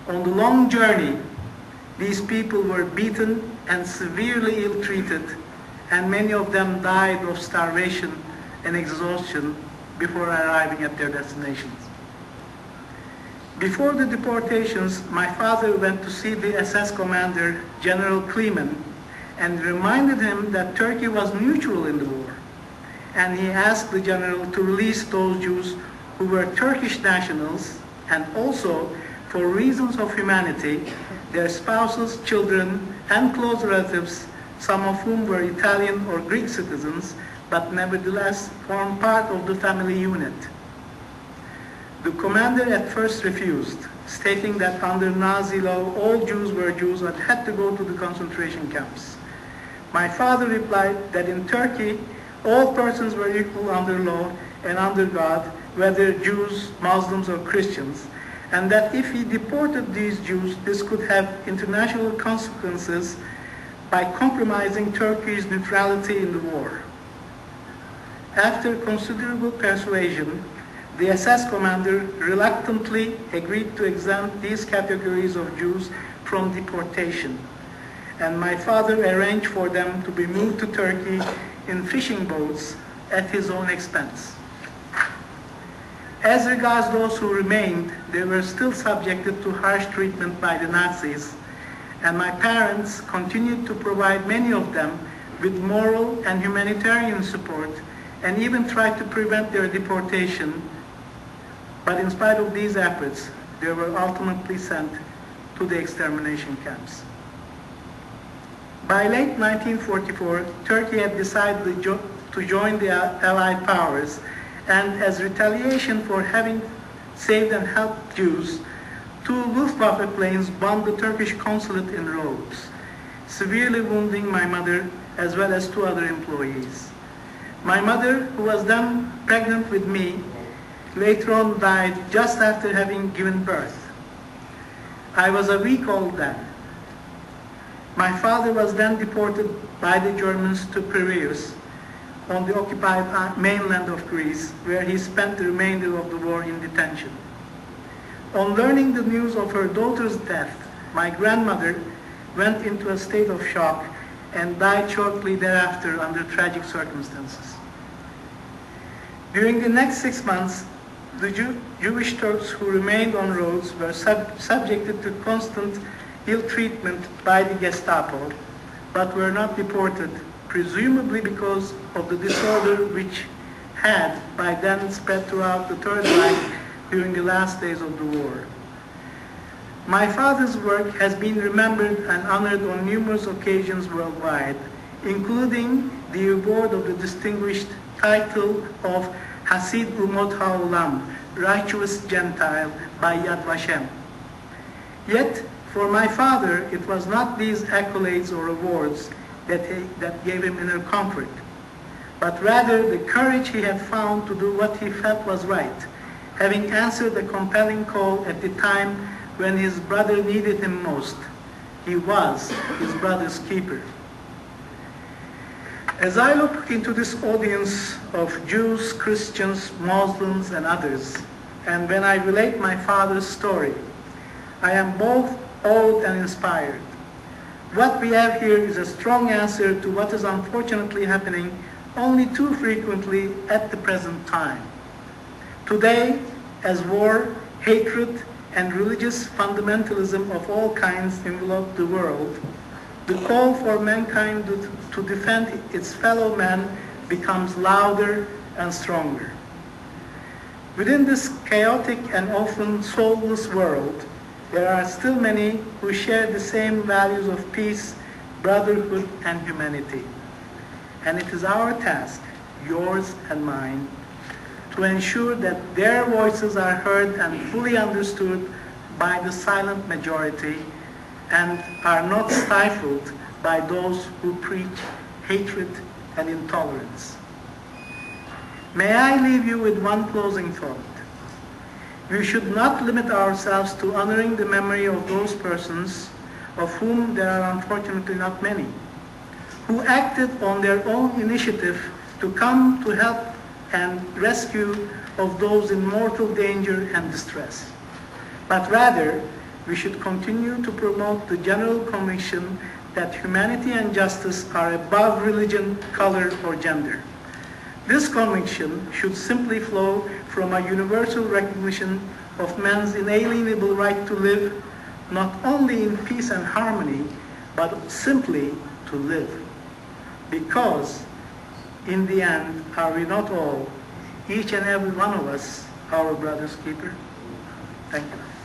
On the long journey, these people were beaten and severely ill-treated, and many of them died of starvation and exhaustion before arriving at their destinations. Before the deportations, my father went to see the SS commander, General Ulkumen, and reminded him that Turkey was neutral in the war. And he asked the general to release those Jews who were Turkish nationals, and also, for reasons of humanity, their spouses, children, and close relatives, some of whom were Italian or Greek citizens, but nevertheless formed part of the family unit. The commander at first refused, stating that under Nazi law, all Jews were Jews and had to go to the concentration camps. My father replied that in Turkey, all persons were equal under law and under God, whether Jews, Muslims, or Christians, and that if he deported these Jews, this could have international consequences by compromising Turkey's neutrality in the war. After considerable persuasion, the SS commander reluctantly agreed to exempt these categories of Jews from deportation, and my father arranged for them to be moved to Turkey in fishing boats at his own expense. As regards those who remained, they were still subjected to harsh treatment by the Nazis, and my parents continued to provide many of them with moral and humanitarian support, and even tried to prevent their deportation. But in spite of these efforts, they were ultimately sent to the extermination camps. By late 1944, Turkey had decided to join the Allied powers, and as retaliation for having saved and helped Jews, 2 Luftwaffe planes bombed the Turkish consulate in Rhodes, severely wounding my mother as well as 2 other employees. My mother, who was then pregnant with me, later on died just after having given birth. I was a week old then. My father was then deported by the Germans to Piraeus on the occupied mainland of Greece, where he spent the remainder of the war in detention. On learning the news of her daughter's death, my grandmother went into a state of shock and died shortly thereafter under tragic circumstances. During the next 6 months, the Jewish Turks who remained on Rhodes were subjected to constant ill treatment by the Gestapo, but were not deported, presumably because of the disorder which had by then spread throughout the Third Reich during the last days of the war. My father's work has been remembered and honored on numerous occasions worldwide, including the award of the distinguished title of Hasid Umot HaOlam, Righteous Gentile, by Yad Vashem. Yet, for my father, it was not these accolades or awards that gave him inner comfort, but rather the courage he had found to do what he felt was right, having answered a compelling call at the time when his brother needed him most. He was his brother's keeper. As I look into this audience of Jews, Christians, Muslims, and others, and when I relate my father's story, I am both awed and inspired. What we have here is a strong answer to what is unfortunately happening only too frequently at the present time. Today, as war, hatred, and religious fundamentalism of all kinds envelop the world, the call for mankind to defend its fellow man becomes louder and stronger. Within this chaotic and often soulless world, there are still many who share the same values of peace, brotherhood, and humanity. And it is our task, yours and mine, to ensure that their voices are heard and fully understood by the silent majority and are not stifled by those who preach hatred and intolerance. May I leave you with one closing thought. We should not limit ourselves to honoring the memory of those persons, of whom there are unfortunately not many, who acted on their own initiative to come to help and rescue of those in mortal danger and distress. But rather, we should continue to promote the general conviction that humanity and justice are above religion, color, or gender. This conviction should simply flow from a universal recognition of man's inalienable right to live, not only in peace and harmony, but simply to live. Because, in the end, are we not all, each and every one of us, our brother's keeper? Thank you.